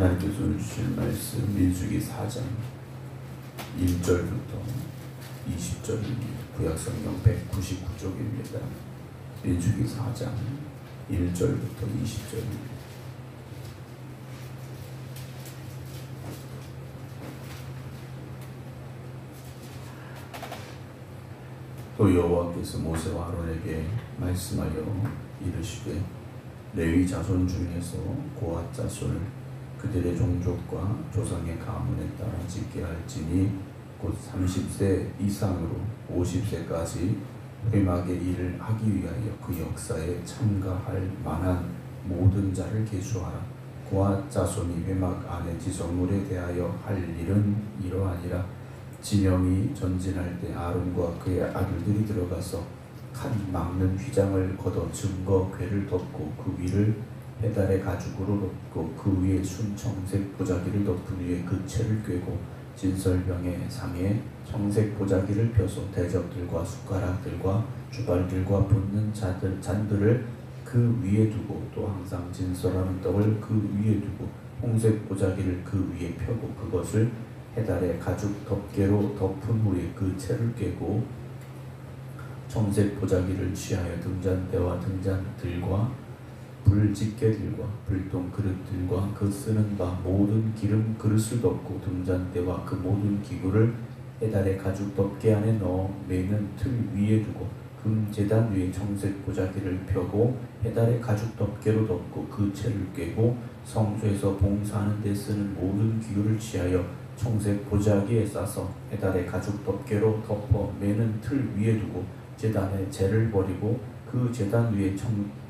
하나님께서 오늘 주시는 말씀 민수기 4장 1절부터 20절입니다. 구약성경 199쪽입니다. 민수기 4장 1절부터 20절입니다. 또 여호와께서 모세와 아론에게 말씀하여 이르시되 레위 자손 중에서 고핫 자손을 그들의 종족과 조상의 가문에 따라 짓게 할지니 곧 30세 이상으로 50세까지 회막의 일을 하기 위하여 그 역사에 참가할 만한 모든 자를 계수하라. 고핫 자손이 회막 안의 지성물에 대하여 할 일은 이러하니라. 진영이 전진할 때 아론과 그의 아들들이 들어가서 칸 막는 휘장을 걷어 증거 궤를 덮고 그 위를 페달의 가죽으로 덮고 그 위에 순청색 보자기를 덮은 위에 그 채를 꿰고 진설병의 상에 청색 보자기를 펴서 대접들과 숟가락들과 주발들과 붓는 잔들을 그 위에 두고 또 항상 진설하는 떡을 그 위에 두고 홍색 보자기를 그 위에 펴고 그것을 해달의 가죽 덮개로 덮은 후에 그 채를 꿰고 청색 보자기를 취하여 등잔대와 등잔들과 불집게들과 불똥 그릇들과 그 쓰는 바 모든 기름 그릇을 덮고 등잔대와 그 모든 기구를 해달의 가죽 덮개 안에 넣어 매는 틀 위에 두고 금제단 위에 청색 보자기를 펴고 해달의 가죽 덮개로 덮고 그 채를 꿰고 성소에서 봉사하는 데 쓰는 모든 기구를 취하여 청색 보자기에 싸서 해달의 가죽 덮개로 덮어 매는 틀 위에 두고 제단에 재를 버리고 그 제단 위에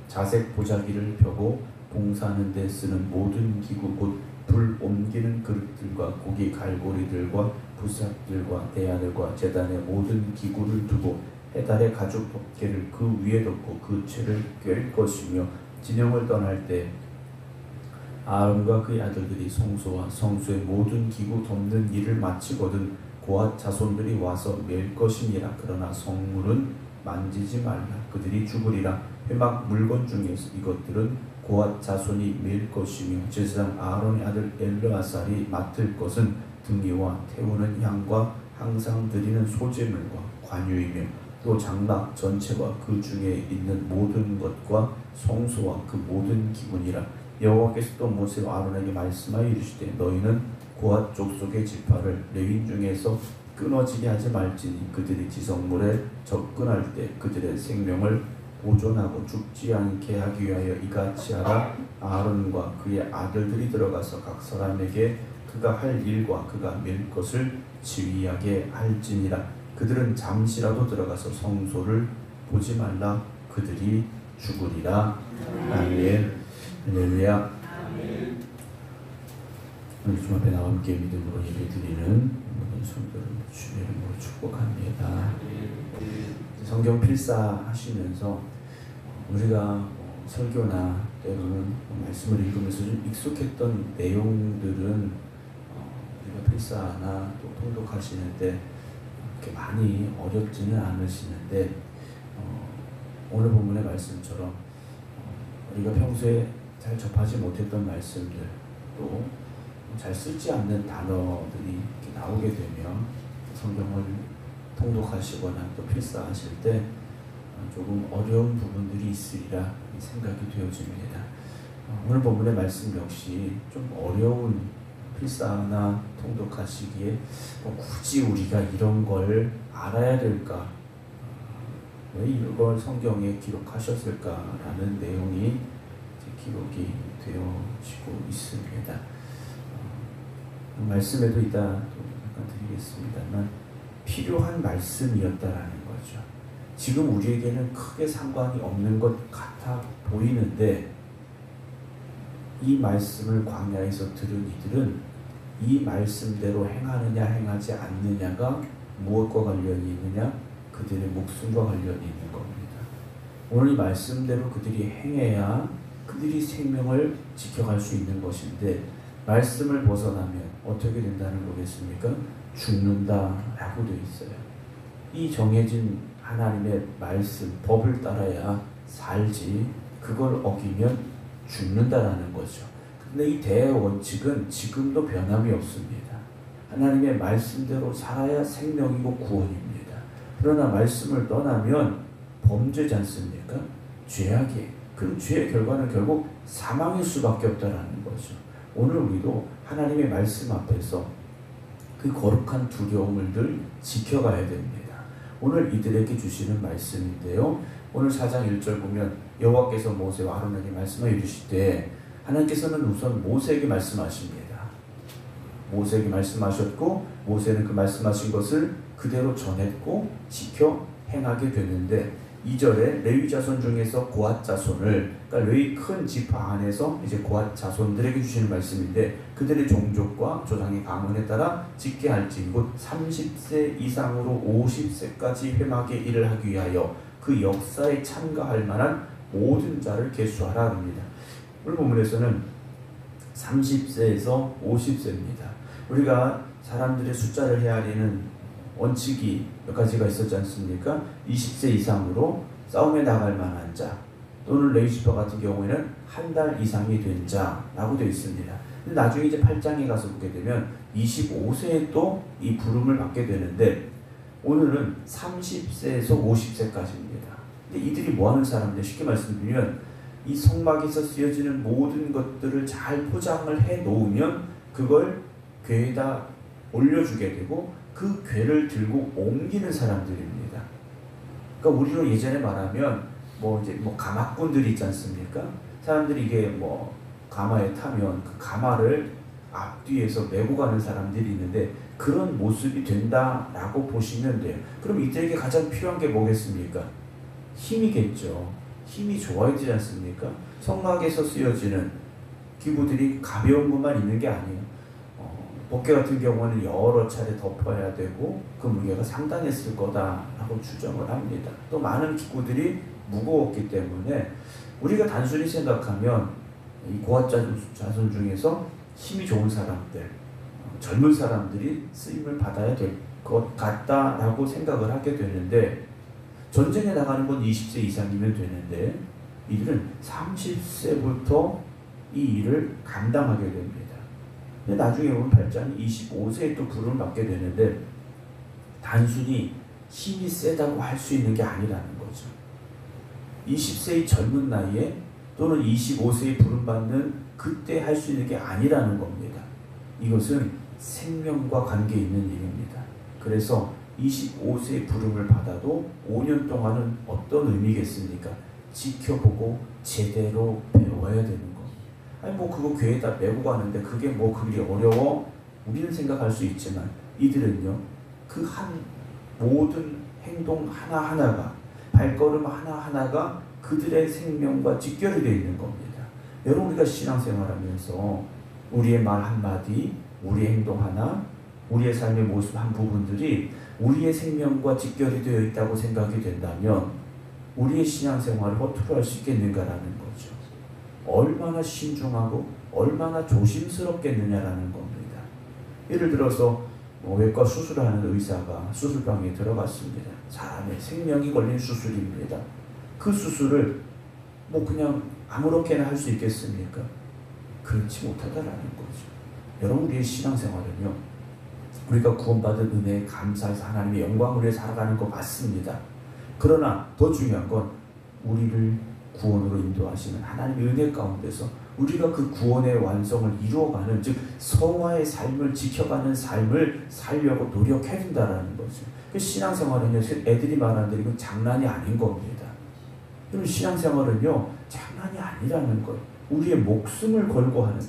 자색 보자기를 펴고 봉사하는 데 쓰는 모든 기구 곧 불 옮기는 그릇들과 고기 갈고리들과 부삽들과 대야들과 제단의 모든 기구를 두고 해달의 가죽 덮개를 그 위에 덮고 그 채를 꿰을 것이며 진영을 떠날 때 아론과 그의 아들들이 성소와 성소의 모든 기구 덮는 일을 마치거든 고핫 자손들이 와서 맬 것이니라. 그러나 성물은 만지지 말라. 그들이 죽으리라. 회막 물건 중에서 이것들은 고핫 자손이 맬 것이며 제사장 아론의 아들 엘르아살이 맡을 것은 등이와 태우는 향과 항상 드리는 소제물과 관유이며 또 장막 전체와 그 중에 있는 모든 것과 성소와 그 모든 기구니라. 여호와께서 또 모세와 아론에게 말씀하여 이르시되 너희는 고핫 족속의 지파를 레위 중에서 끊어지게 하지 말지니 그들이 지성물에 접근할 때 그들의 생명을 보존하고 죽지 않게 하기 위하여 이같이 하라. 아론과 그의 아들들이 들어가서 각 사람에게 그가 할 일과 그가 맬 것을 지휘하게 할지니라. 그들은 잠시라도 들어가서 성소를 보지 말라. 그들이 죽으리라. 아멘. 할렐루야. 오늘 주 앞에 나와 함께 믿음으로 예배드리는 모든 성도를 주의 이름으로 축복합니다. 성경 필사하시면서 우리가 설교나 때로는 말씀을 읽으면서 좀 익숙했던 내용들은 우리가 필사나 또 통독하시는데 그렇게 많이 어렵지는 않으시는데 오늘 본문의 말씀처럼 우리가 평소에 잘 접하지 못했던 말씀들 또 잘 쓰지 않는 단어들이 이렇게 나오게 되면 성경을 통독하시거나 또 필사하실 때 조금 어려운 부분들이 있으리라 생각이 되어집니다. 오늘 본문의 말씀 역시 좀 어려운 필사나 통독하시기에 굳이 우리가 이런 걸 알아야 될까? 왜 이걸 성경에 기록하셨을까라는 내용이 기록이 되어지고 있습니다. 말씀에도 이따 잠깐 드리겠습니다만 필요한 말씀이었다라는 거죠. 지금 우리에게는 크게 상관이 없는 것 같아 보이는데 이 말씀을 광야에서 들은 이들은 이 말씀대로 행하느냐 행하지 않느냐가 무엇과 관련이 있느냐? 그들의 목숨과 관련이 있는 겁니다. 오늘 이 말씀대로 그들이 행해야 그들이 생명을 지켜갈 수 있는 것인데 말씀을 벗어나면 어떻게 된다는 거겠습니까? 죽는다라고 되어 있어요. 이 정해진 하나님의 말씀, 법을 따라야 살지 그걸 어기면 죽는다라는 거죠. 근데 이 대원칙은 지금도 변함이 없습니다. 하나님의 말씀대로 살아야 생명이고 구원입니다. 그러나 말씀을 떠나면 범죄지 않습니까? 죄악이에요. 그럼 죄의 결과는 결국 사망일 수밖에 없다라는 거죠. 오늘 우리도 하나님의 말씀 앞에서 그 거룩한 두려움을 늘 지켜가야 됩니다. 오늘 이들에게 주시는 말씀인데요. 오늘 4장 1절 보면 여호와께서 모세와 아론에게 말씀하여 이르실 때 하나님께서는 우선 모세에게 말씀하십니다. 모세에게 말씀하셨고 모세는 그 말씀하신 것을 그대로 전했고 지켜 행하게 됐는데 2절에 레위 자손 중에서 고앗 자손을, 그러니까 레위 큰 지파 안에서 이제 고앗 자손들에게 주시는 말씀인데 그들의 종족과 조상의 가문에 따라 짓게 할지 곧 30세 이상으로 50세까지 회막의 일을 하기 위하여 그 역사에 참가할 만한 모든 자를 계수하라 합니다. 오늘 본문에서는 30세에서 50세입니다. 우리가 사람들의 숫자를 헤아리는 원칙이 몇 가지가 있었지 않습니까? 20세 이상으로 싸움에 나갈 만한 자, 또는 레위지파 같은 경우에는 한 달 이상이 된 자라고 되어 있습니다. 근데 나중에 이제 8장에 가서 보게 되면 25세에 또 이 부름을 받게 되는데 오늘은 30세에서 50세까지입니다. 근데 이들이 뭐 하는 사람들? 쉽게 말씀드리면 이 성막에서 쓰여지는 모든 것들을 잘 포장을 해 놓으면 그걸 궤에다 올려주게 되고 그 궤를 들고 옮기는 사람들입니다. 그러니까 우리로 예전에 말하면 이제 가마꾼들이 있지 않습니까? 사람들이 이게 가마에 타면 그 가마를 앞뒤에서 메고 가는 사람들이 있는데 그런 모습이 된다라고 보시면 돼요. 그럼 이들에게 가장 필요한 게 뭐겠습니까? 힘이겠죠. 힘이 좋아야 되지 않습니까? 성막에서 쓰여지는 기구들이 가벼운 것만 있는 게 아니에요. 복개 같은 경우는 여러 차례 덮어야 되고 그 무게가 상당했을 거다라고 추정을 합니다. 또 많은 기구들이 무거웠기 때문에 우리가 단순히 생각하면 이 고앗 자손 중에서 힘이 좋은 사람들, 젊은 사람들이 쓰임을 받아야 될 것 같다라고 생각을 하게 되는데 전쟁에 나가는 건 20세 이상이면 되는데 이들은 30세부터 이 일을 감당하게 됩니다. 근데 나중에 보면 8장이 25세에 또 부름을 받게 되는데 단순히 힘이 세다고 할 수 있는 게 아니라는 거죠. 20세의 젊은 나이에 또는 25세에 부름받는 그때 할 수 있는 게 아니라는 겁니다. 이것은 생명과 관계 있는 일입니다. 그래서 25세의 부름을 받아도 5년 동안은 어떤 의미겠습니까? 지켜보고 제대로 배워야 되는 거. 아니 그거 궤에다 메고 가는데 그게 그리 어려워? 우리는 생각할 수 있지만 이들은요 그 한 모든 행동 하나하나가 발걸음 하나하나가 그들의 생명과 직결이 되어 있는 겁니다. 여러분 우리가 신앙생활하면서 우리의 말 한마디, 우리의 행동 하나, 우리의 삶의 모습 한 부분들이 우리의 생명과 직결이 되어 있다고 생각이 된다면 우리의 신앙생활을 허투루 할 수 있겠는가라는 거죠. 얼마나 신중하고 얼마나 조심스럽겠느냐라는 겁니다. 예를 들어서 외과 수술을 하는 의사가 수술방에 들어갔습니다. 사람의 생명이 걸린 수술입니다. 그 수술을 그냥 아무렇게나 할 수 있겠습니까? 그렇지 못하다라는 거죠. 여러분 우리의 신앙생활은요 우리가 구원받은 은혜에 감사해서 하나님의 영광을 위해 살아가는 거 맞습니다. 그러나 더 중요한 건 우리를 구원으로 인도하시는 하나님의 은혜 가운데서 우리가 그 구원의 완성을 이루어가는 즉 성화의 삶을 지켜가는 삶을 살려고 노력해야 된다는 거죠. 그 신앙생활은요 애들이 말하는 대로 이건 장난이 아닌 겁니다. 그럼 신앙생활은요 장난이 아니라는 것, 우리의 목숨을 걸고 하는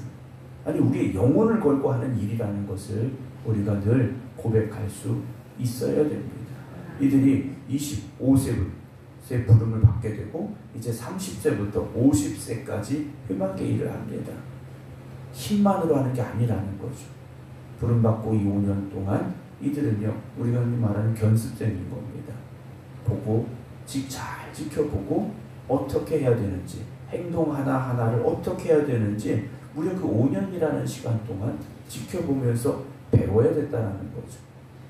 우리의 영혼을 걸고 하는 일이라는 것을 우리가 늘 고백할 수 있어야 됩니다. 이들이 25세 부름을 받게 되고 이제 30세부터 50세까지 회막의 일을 합니다. 힘만으로 하는 게 아니라는 거죠. 부름받고 이 5년 동안 이들은요 우리가 말하는 견습생인 겁니다. 보고 잘 지켜보고 어떻게 해야 되는지 행동 하나하나를 어떻게 해야 되는지 무려 그 5년이라는 시간 동안 지켜보면서 배워야 됐다는 거죠.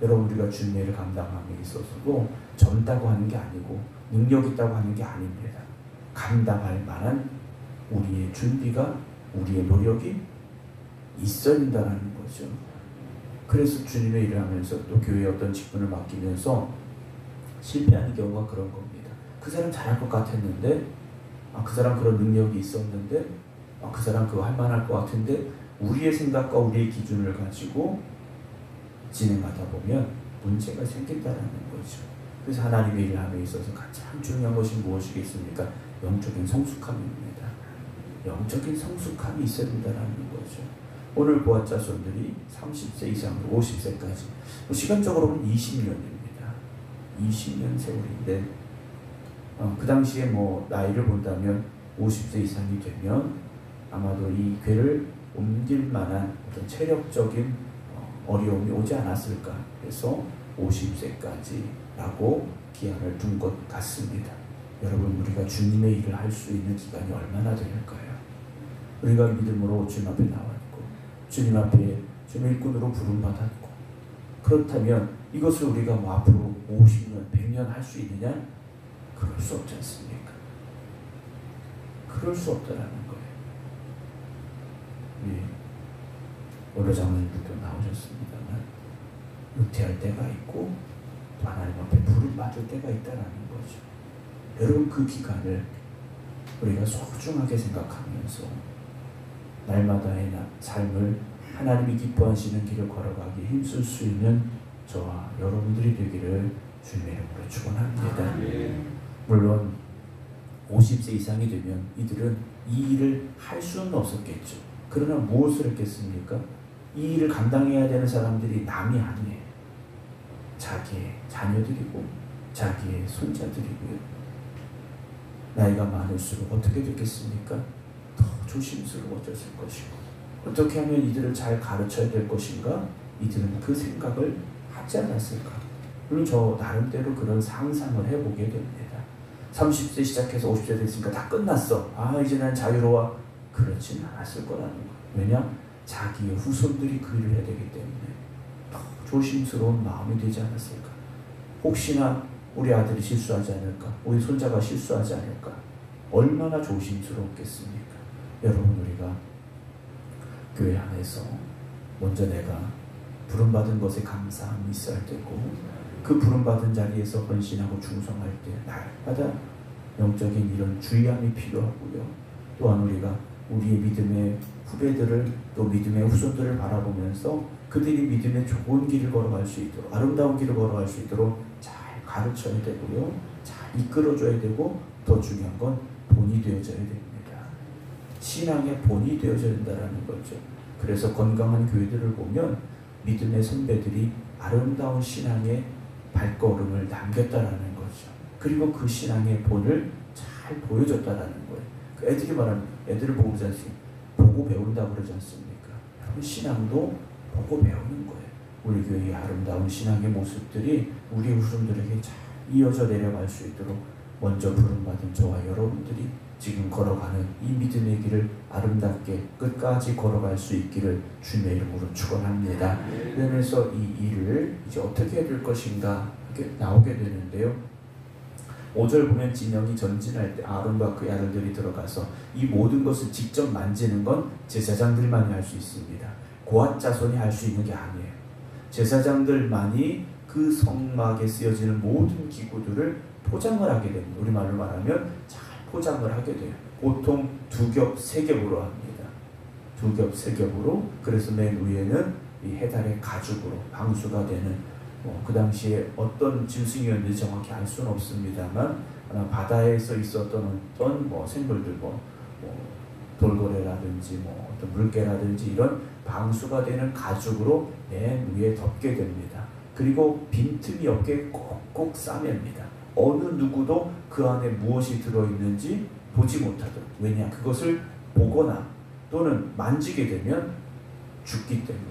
여러분 우리가 주님의 일을 감당함에 있어서도 젊다고 하는 게 아니고 능력 있다고 하는 게 아닙니다. 감당할 만한 우리의 준비가 우리의 노력이 있어야 된다는 거죠. 그래서 주님의 일을 하면서 또 교회에 어떤 직분을 맡기면서 실패하는 경우가 그런 겁니다. 그 사람 잘할 것 같았는데, 그 사람 그런 능력이 있었는데, 그 사람 그거 할 만할 것 같은데, 우리의 생각과 우리의 기준을 가지고 진행하다 보면 문제가 생긴다는 거죠. 그래서 하나님의 일을 함에 있어서 가장 중요한 것이 무엇이겠습니까? 영적인 성숙함입니다. 영적인 성숙함이 있어야 된다는 거죠. 오늘 고아 자손들이 30세 이상으로 50세까지, 시간적으로 보면 20년입니다. 20년 세월인데, 그 당시에 나이를 본다면 50세 이상이 되면 아마도 이 궤를 옮길 만한 어떤 체력적인 어려움이 오지 않았을까 해서 50세까지라고 기한을 둔 것 같습니다. 여러분, 우리가 주님의 일을 할 수 있는 기간이 얼마나 될까요? 우리가 믿음으로 주님 앞에 나왔고 주님 앞에 주님의 일꾼으로 부름받았고, 그렇다면 이것을 우리가 앞으로 50년, 100년 할 수 있느냐? 그럴 수 없지 않습니까? 그럴 수 없다라는 거예요. 오늘 장로님들도 나오셨습니다만, 은퇴할 때가 있고 또 하나님 앞에 부름받을 때가 있다는 거죠. 여러분, 그 기간을 우리가 소중하게 생각하면서 날마다의 삶을 하나님이 기뻐하시는 길을 걸어가기 힘쓸 수 있는 저와 여러분들이 되기를 주님의 이름으로 축원합니다. 물론 50세 이상이 되면 이들은 이 일을 할 수는 없었겠죠. 그러나 무엇을 했겠습니까? 이 일을 감당해야 되는 사람들이 남이 아니에요. 자기의 자녀들이고 자기의 손자들이고요. 나이가 많을수록 어떻게 됐겠습니까? 더 조심스러워졌을 것이고, 어떻게 하면 이들을 잘 가르쳐야 될 것인가? 이들은 그 생각을 하지 않았을까? 물론 저 나름대로 그런 상상을 해보게 됩니다. 30세 시작해서 50세 됐으니까 다 끝났어. 이제 난 자유로워. 그렇지는 않았을 거라는 거예요. 왜냐? 자기의 후손들이 그 일을 해야 되기 때문에 더 조심스러운 마음이 되지 않았을까? 혹시나 우리 아들이 실수하지 않을까? 우리 손자가 실수하지 않을까? 얼마나 조심스럽겠습니까? 여러분, 우리가 교회 안에서 먼저 내가 부름받은 것에 감사함이 있어야 되고, 그 부름받은 자리에서 헌신하고 충성할 때 날마다 영적인 이런 주의함이 필요하고요. 또한 우리가 우리의 믿음의 후배들을, 또 믿음의 후손들을 바라보면서 그들이 믿음의 좋은 길을 걸어갈 수 있도록, 아름다운 길을 걸어갈 수 있도록 잘 가르쳐야 되고요, 잘 이끌어줘야 되고, 더 중요한 건 본이 되어져야 됩니다. 신앙의 본이 되어져야 된다는 거죠. 그래서 건강한 교회들을 보면 믿음의 선배들이 아름다운 신앙의 발걸음을 남겼다라는 거죠. 그리고 그 신앙의 본을 잘 보여줬다라는 거예요. 그 애들이 말하는, 애들을 보고 보고 배운다고 그러지 않습니까? 여러분, 신앙도 보고 배우는 거예요. 우리 교회의 아름다운 신앙의 모습들이 우리 후손들에게 잘 이어져 내려갈 수 있도록 먼저 부름받은 저와 여러분들이 지금 걸어가는 이 믿음의 길을 아름답게 끝까지 걸어갈 수 있기를 주님의 이름으로 축원합니다. 그러면서 이 일을 이제 어떻게 해야 될 것인가 이렇게 나오게 되는데요. 5절 보면 진영이 전진할 때 아론과 그의 아들들이 들어가서 이 모든 것을 직접 만지는 건 제사장들만이 할 수 있습니다. 고앗 자손이 할 수 있는 게 아니에요. 제사장들만이 그 성막에 쓰여지는 모든 기구들을 포장을 하게 됩니다. 우리말로 말하면 잘 포장을 하게 돼요. 보통 2겹, 3겹으로 합니다. 2겹, 3겹으로. 그래서 맨 위에는 이 해달의 가죽으로 방수가 되는, 그 당시에 어떤 짐승이었는지 정확히 알 수는 없습니다만 아마 바다에서 있었던 어떤 생물들, 돌고래라든지 어떤 물개라든지 이런 방수가 되는 가죽으로 맨 위에 덮게 됩니다. 그리고 빈틈이 없게 꼭꼭 싸맵니다. 어느 누구도 그 안에 무엇이 들어있는지 보지 못하도록. 왜냐? 그것을 보거나 또는 만지게 되면 죽기 때문에.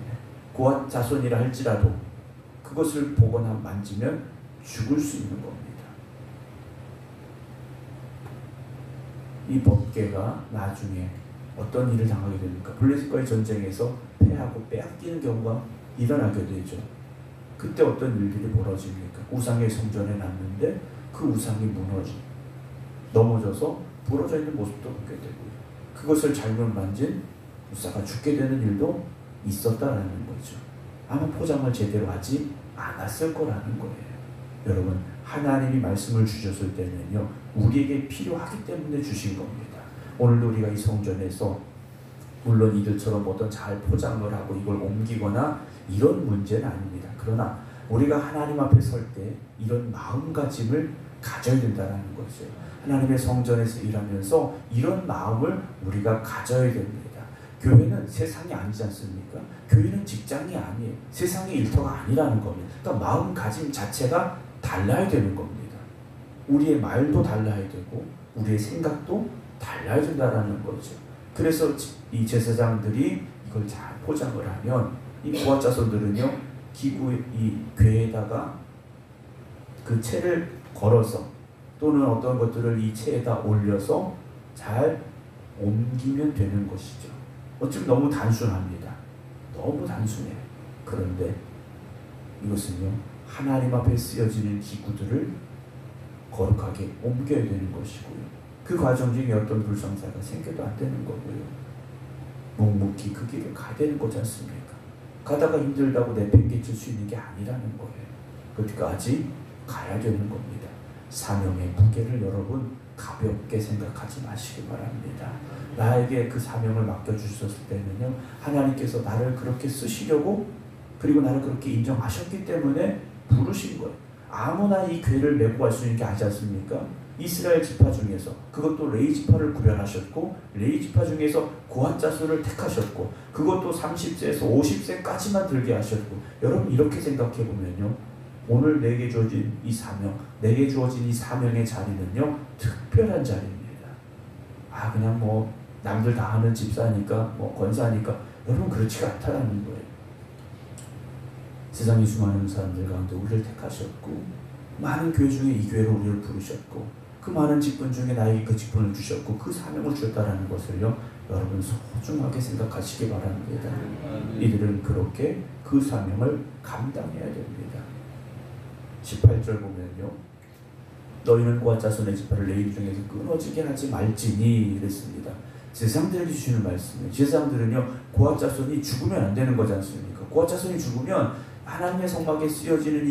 고앗 자손이라 할지라도 그것을 보거나 만지면 죽을 수 있는 겁니다. 이 법궤가 나중에 어떤 일을 당하게 됩니까? 블레셋과의 전쟁에서 패하고 빼앗기는 경우가 일어나게 되죠. 그때 어떤 일들이 벌어집니까? 우상의 성전에 놨는데 그 우상이 넘어져서 부러져 있는 모습도 보게 되고요. 그것을 잘못 만진 무사가 죽게 되는 일도 있었다라는 거죠. 아마 포장을 제대로 하지 않았을 거라는 거예요. 여러분, 하나님이 말씀을 주셨을 때는요, 우리에게 필요하기 때문에 주신 겁니다. 오늘도 우리가 이 성전에서 물론 이들처럼 어떤 잘 포장을 하고 이걸 옮기거나 이런 문제는 아닙니다. 그러나 우리가 하나님 앞에 설 때 이런 마음가짐을 가져야 된다는 거죠. 하나님의 성전에서 일하면서 이런 마음을 우리가 가져야 됩니다. 교회는 세상이 아니지 않습니까? 교회는 직장이 아니에요. 세상의 일터가 아니라는 겁니다. 그러니까 마음가짐 자체가 달라야 되는 겁니다. 우리의 말도 달라야 되고 우리의 생각도 달라야 된다는 거죠. 그래서 이 제사장들이 이걸 잘 포장을 하면 이 고아 자손들은요, 기구 이 궤에다가 그 채를 걸어서 또는 어떤 것들을 이 채에다 올려서 잘 옮기면 되는 것이죠. 어쩌면 너무 단순합니다. 너무 단순해요. 그런데 이것은요, 하나님 앞에 쓰여지는 기구들을 거룩하게 옮겨야 되는 것이고요. 그 과정 중에 어떤 불상사가 생겨도 안 되는 거고요. 묵묵히 그 길을 가야 되는 거지 않습니까? 가다가 힘들다고 내팽개칠 수 있는 게 아니라는 거예요. 끝까지 가야 되는 겁니다. 사명의 무게를 여러분 가볍게 생각하지 마시기 바랍니다. 나에게 그 사명을 맡겨주셨을 때는요, 하나님께서 나를 그렇게 쓰시려고, 그리고 나를 그렇게 인정하셨기 때문에 부르신 거예요. 아무나 이 궤를 메고 갈 수 있는 게 아니지 않습니까? 이스라엘 지파 중에서, 그것도 레위 지파를 구별하셨고, 레위 지파 중에서 고핫 자손을 택하셨고, 그것도 30세에서 50세까지만 들게 하셨고, 여러분 이렇게 생각해 보면요, 오늘 내게 주어진 이 사명, 내게 주어진 이 사명의 자리는요, 특별한 자리입니다. 아, 그냥 뭐 남들 다 하는 집사니까, 뭐 권사니까, 여러분 그렇지가 않다라는 거예요. 세상의 수많은 사람들 가운데 우리를 택하셨고, 많은 교회 중에 이 교회로 우리를 부르셨고, 그 많은 직분 중에 나에게 그 직분을 주셨고 그 사명을 주셨다는 것을요, 여러분 소중하게 생각하시기 바랍니다. 이들은 그렇게 그 사명을 감당해야 됩니다. 18절 보면요, 너희는 고핫 자손의 지파를 레위 중에서 끊어지게 하지 말지니 이랬습니다. 제사장들에게 주시는 말씀이에요. 제사장들은요, 고핫 자손이 죽으면 안 되는 거지 않습니까? 고핫 자손이 죽으면 하나님의 성막에 쓰여지는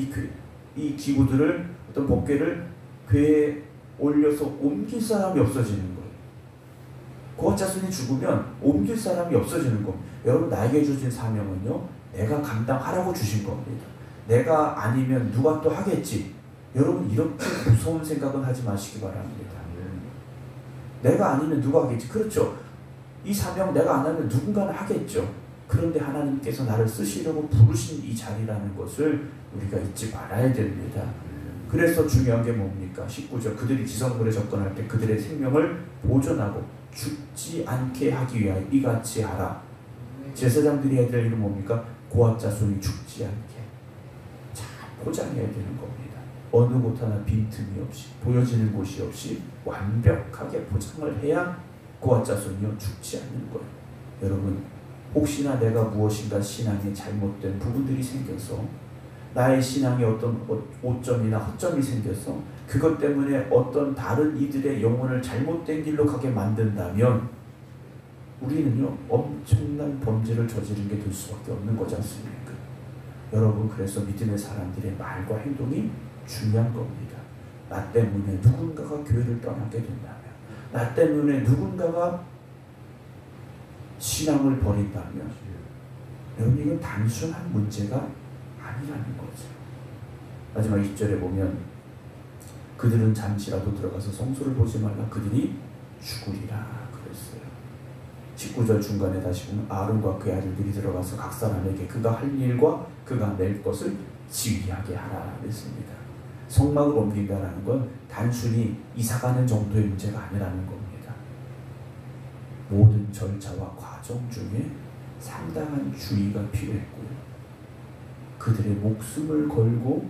이 기구들을, 어떤 법궤를 궤에 올려서 옮길 사람이 없어지는 거예요. 고핫 자손이 죽으면 옮길 사람이 없어지는 겁니다. 여러분, 나에게 주신 사명은요, 내가 감당하라고 주신 겁니다. 내가 아니면 누가 또 하겠지. 여러분 이렇게 무서운 생각은 하지 마시기 바랍니다. 내가 아니면 누가 하겠지. 그렇죠. 이 사명 내가 안 하면 누군가는 하겠죠. 그런데 하나님께서 나를 쓰시려고 부르신 이 자리라는 것을 우리가 잊지 말아야 됩니다. 그래서 중요한 게 뭡니까? 19절, 그들이 지성물에 접근할 때 그들의 생명을 보존하고 죽지 않게 하기 위하여 이같이 하라. 제사장들이 해야 될 일은 뭡니까? 고핫 자손이 죽지 않게 잘 포장해야 되는 겁니다. 어느 곳 하나 빈틈이 없이, 보여지는 곳이 없이 완벽하게 포장을 해야 고핫 자손이요 죽지 않는 거예요. 여러분, 혹시나 내가 무엇인가 신앙에 잘못된 부분들이 생겨서, 나의 신앙에 어떤 오점이나 허점이 생겨서 그것 때문에 어떤 다른 이들의 영혼을 잘못된 길로 가게 만든다면 우리는요, 엄청난 범죄를 저지른 게 될 수밖에 없는 거지 않습니까? 여러분, 그래서 믿음의 사람들의 말과 행동이 중요한 겁니다. 나 때문에 누군가가 교회를 떠나게 된다면, 나 때문에 누군가가 신앙을 버린다면, 여러분 이건 단순한 문제가 아니라는 거죠. 마지막 2절에 보면 그들은 잠시라도 들어가서 성소를 보지 말라, 그들이 죽으리라 그랬어요. 19절 중간에 다시 보면 아론과 그의 아들들이 들어가서 각 사람에게 그가 할 일과 그가 낼 것을 지휘하게 하라 그랬습니다. 성막을 옮긴다는 건 단순히 이사가는 정도의 문제가 아니라는 겁니다. 모든 절차와 과정 중에 상당한 주의가 필요했고요, 그들의 목숨을 걸고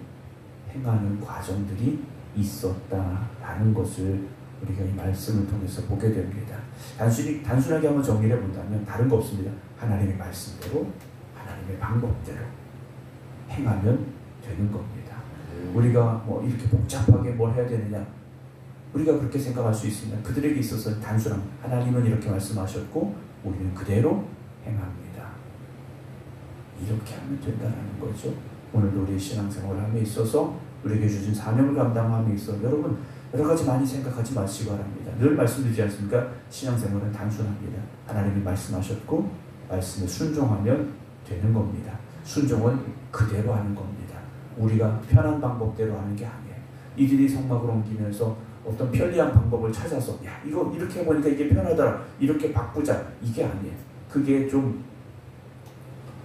행하는 과정들이 있었다라는 것을 우리가 이 말씀을 통해서 보게 됩니다. 단순하게 한번 정리를 해본다면 다른 거 없습니다. 하나님의 말씀대로, 하나님의 방법대로 행하면 되는 겁니다. 우리가 뭐 이렇게 복잡하게 뭘 해야 되느냐, 우리가 그렇게 생각할 수 있습니다. 그들에게 있어서 단순한, 하나님은 이렇게 말씀하셨고 우리는 그대로 행합니다. 이렇게 하면 된다는 거죠. 오늘도 우리 신앙생활함에 있어서 우리에게 주신 사명을 감당함에 있어 여러분 여러 가지 많이 생각하지 마시기 바랍니다. 늘 말씀드리지 않습니까? 신앙생활은 단순합니다. 하나님이 말씀하셨고 말씀에 순종하면 되는 겁니다. 순종은 그대로 하는 겁니다. 우리가 편한 방법대로 하는 게 아니에요. 이들이 성막을 옮기면서 어떤 편리한 방법을 찾아서 야 이거 이렇게 해보니까 이게 편하더라 이렇게 바꾸자 이게 아니에요. 그게 좀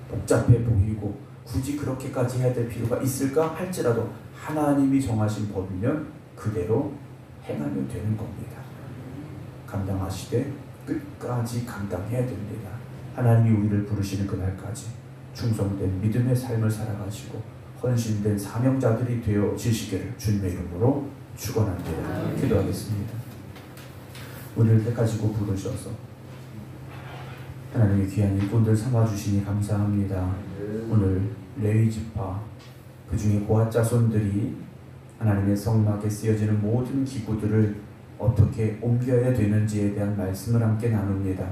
복잡해 보이고 굳이 그렇게까지 해야 될 필요가 있을까 할지라도 하나님이 정하신 법이면 그대로 행하면 되는 겁니다. 감당하시되 끝까지 감당해야 됩니다. 하나님이 우리를 부르시는 그날까지 충성된 믿음의 삶을 살아가시고 헌신된 사명자들이 되어지시기를 주님의 이름으로 축원합니다. 기도하겠습니다. 우리를 택하시고 부르셔서 하나님의 귀한 일꾼들 삼아주시니 감사합니다. 오늘 레위 지파 그 중에 고핫 자손들이 하나님의 성막에 쓰여지는 모든 기구들을 어떻게 옮겨야 되는지에 대한 말씀을 함께 나눕니다.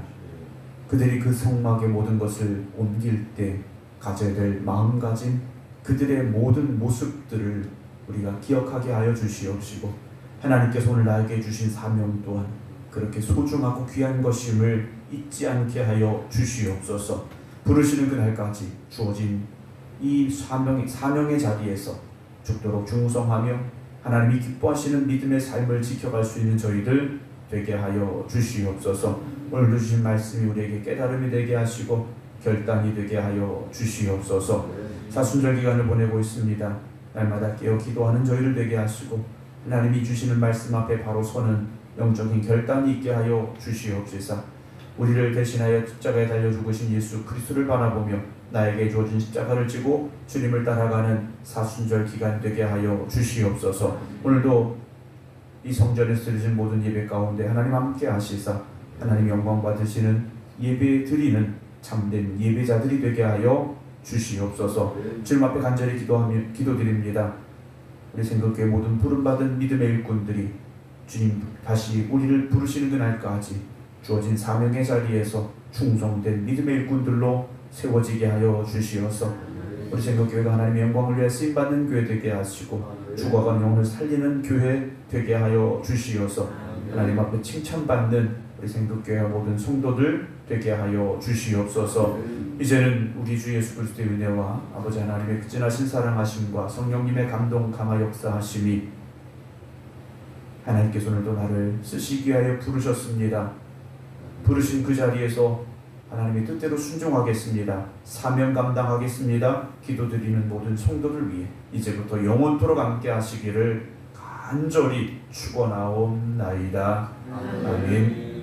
그들이 그 성막의 모든 것을 옮길 때 가져야 될 마음가짐, 그들의 모든 모습들을 우리가 기억하게 하여 주시옵시고 하나님께서 오늘 나에게 주신 사명 또한 그렇게 소중하고 귀한 것임을 잊지 않게 하여 주시옵소서. 부르시는 그날까지 주어진 이 사명의 자리에서 죽도록 충성하며 하나님이 기뻐하시는 믿음의 삶을 지켜갈 수 있는 저희들 되게 하여 주시옵소서. 오늘 주신 말씀이 우리에게 깨달음이 되게 하시고 결단이 되게 하여 주시옵소서. 사순절 기간을 보내고 있습니다. 날마다 깨어 기도하는 저희를 되게 하시고 하나님이 주시는 말씀 앞에 바로 서는 영적인 결단이 있게 하여 주시옵소서. 우리를 대신하여 십자가에 달려 죽으신 예수 그리스도를 바라보며 나에게 주어진 십자가를 지고 주님을 따라가는 사순절 기간 되게 하여 주시옵소서. 오늘도 이 성전에서 드리신 모든 예배 가운데 하나님 함께 하시사 하나님 영광 받으시는 예배 드리는 참된 예배자들이 되게 하여 주시옵소서. 주님 앞에 간절히 기도드립니다. 우리 생각교회 모든 부름받은 믿음의 일꾼들이 주님 다시 우리를 부르시는 그날까지 주어진 사명의 자리에서 충성된 믿음의 일꾼들로 세워지게 하여 주시옵소서. 우리 생각교회가 하나님의 영광을 위해 쓰임받는 교회 되게 하시고 죽어간 영혼을 살리는 교회 되게 하여 주시옵소서. 하나님 앞에 칭찬받는 우리 생각교회 모든 성도들 되게 하여 주시옵소서. 이제는 우리 주 예수 그리스도의 은혜와 아버지 하나님의 극진하신 사랑하심과 성령님의 감동 강화 역사하심이 하나님께서 오늘도 나를 쓰시기 위하여 부르셨습니다. 부르신 그 자리에서 하나님의 뜻대로 순종하겠습니다. 사명 감당하겠습니다. 기도드리는 모든 성도들 위해 이제부터 영원토록 함께 하시기를 간절히 축원하옵나이다. 아멘.